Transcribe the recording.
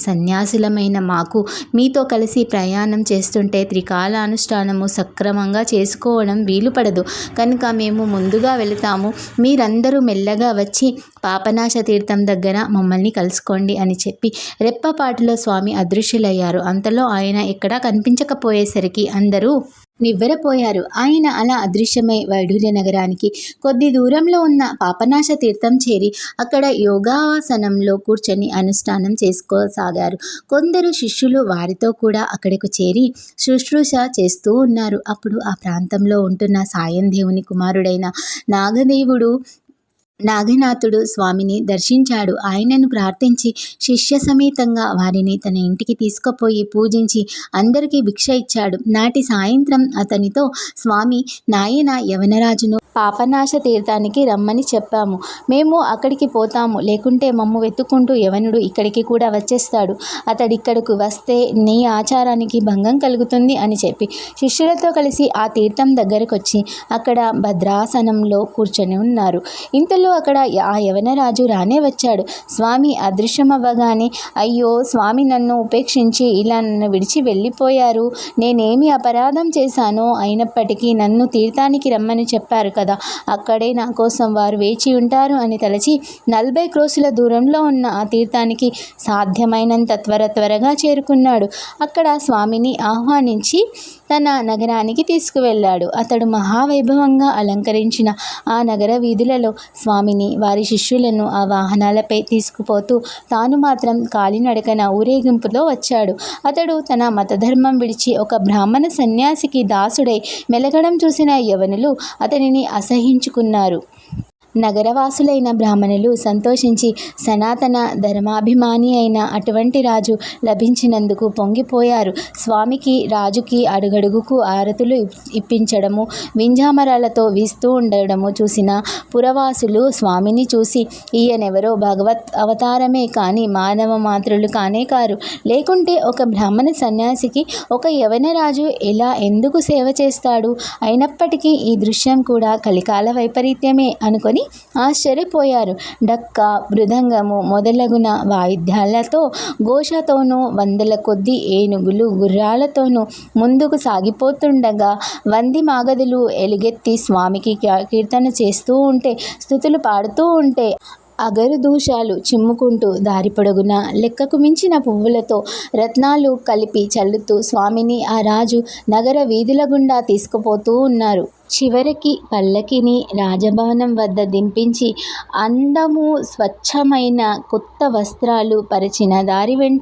సన్యాసులమైన మాకు మీతో కలిసి ప్రయాణం చేస్తుంటే త్రికాలానుష్ఠానము సక్రమంగా చేసుకోవడం వీలుపడదు కనుక మేము ముందుగా వెళతాము. మీరందరూ మెల్లగా వచ్చి పాపనాశ తీర్థం దగ్గర మమ్మల్ని కలుసుకోండి అని చెప్పి రెప్పపాటులో స్వామి అదృశ్యులయ్యారు. అంతలో ఆయన ఎక్కడా కనిపించకపోయేసరికి అందరూ నివ్వెరపోయారు. ఆయన అలా అదృశ్యమై వైఢూర్య నగరానికి కొద్ది దూరంలో ఉన్న పాపనాశ తీర్థం చేరి అక్కడ యోగాసనంలో కూర్చొని అనుష్ఠానం చేసుకోసాగారు. కొందరు శిష్యులు వారితో కూడా అక్కడకు చేరి శుశ్రూష చేస్తూ ఉన్నారు. అప్పుడు ఆ ప్రాంతంలో ఉంటున్న సాయందేవుని కుమారుడైన నాగనాథుడు స్వామిని దర్శించాడు. ఆయనను ప్రార్థించి శిష్య సమేతంగా వారిని తన ఇంటికి తీసుకుపోయి పూజించి అందరికీ భిక్ష ఇచ్చాడు. నాటి సాయంత్రం అతనితో స్వామి, నాయన యవనరాజును పాపనాశ తీర్థానికి రమ్మని చెప్పాము. మేము అక్కడికి పోతాము, లేకుంటే మమ్ము వెతుక్కుంటూ యవనుడు ఇక్కడికి కూడా వచ్చేస్తాడు. అతడిక్కడకు వస్తే నీ ఆచారానికి భంగం కలుగుతుంది అని చెప్పి శిష్యులతో కలిసి ఆ తీర్థం దగ్గరకు వచ్చి అక్కడ భద్రాసనంలో కూర్చొని ఉన్నారు. ఇంతలో అక్కడ ఆ యవనరాజు రానే వచ్చాడు. స్వామి అదృశ్యమవ్వగానే, అయ్యో స్వామి, నన్ను ఉపేక్షించి ఇలా నన్ను విడిచి వెళ్ళిపోయారు. నేనేమి అపరాధం చేశానో, అయినప్పటికీ నన్ను తీర్థానికి రమ్మని చెప్పారు కదా, అక్కడే నా కోసం వారు వేచి ఉంటారు అని తలచి 40 క్రోసుల దూరంలో ఉన్న ఆ తీర్థానికి సాధ్యమైనంత త్వరగా చేరుకున్నాడు. అక్కడ స్వామిని ఆహ్వానించి తన నగరానికి తీసుకువెళ్ళాడు. అతడు మహావైభవంగా అలంకరించిన ఆ నగర వీధులలో స్వామిని, వారి శిష్యులను ఆ వాహనాలపై తీసుకుపోతూ తాను మాత్రం కాలినడకన ఊరేగింపులో వచ్చాడు. అతడు తన మతధర్మం విడిచి ఒక బ్రాహ్మణ సన్యాసికి దాసుడై మెలగడం చూసిన యవనులు అతనిని అసహ్యించుకున్నారు. నగరవాసులైన బ్రాహ్మణులు సంతోషించి సనాతన ధర్మాభిమాని అయిన అటువంటి రాజు లభించినందుకు పొంగిపోయారు. స్వామికి, రాజుకి అడుగడుగుకు ఆరతులు ఇప్పించడము, వింజామరాలతో వీస్తూ ఉండడము చూసిన పురవాసులు స్వామిని చూసి, ఈయనెవరో భగవత్ అవతారమే కానీ మానవ మాత్రులు కానే కారు. లేకుంటే ఒక బ్రాహ్మణ సన్యాసికి ఒక యవనరాజు ఎందుకు సేవ చేస్తాడు? అయినప్పటికీ ఈ దృశ్యం కూడా కలికాల వైపరీత్యమే అనుకొని ఆశ్చర్యపోయారు. డక్క, మృదంగము మొదలగున వాయిద్యాలతో, ఘోషతోనూ, వందల కొద్ది ఏనుగులు గుర్రాలతోనూ ముందుకు సాగిపోతుండగా వంది మాగదులు ఎలుగెత్తి స్వామికి కీర్తన చేస్తూ ఉంటే, స్తుతులు పాడుతూ ఉంటే, అగరు దూషాలు చిమ్ముకుంటూ దారి పొడుగున లెక్కకు మించిన పువ్వులతో రత్నాలు కలిపి చల్లుతూ స్వామిని ఆ రాజు నగర వీధుల గుండా తీసుకుపోతూ ఉన్నారు. చివరికి పల్లకిని రాజభవనం వద్ద దింపించి అందము, స్వచ్ఛమైన కొత్త వస్త్రాలు పరిచిన దారి వెంట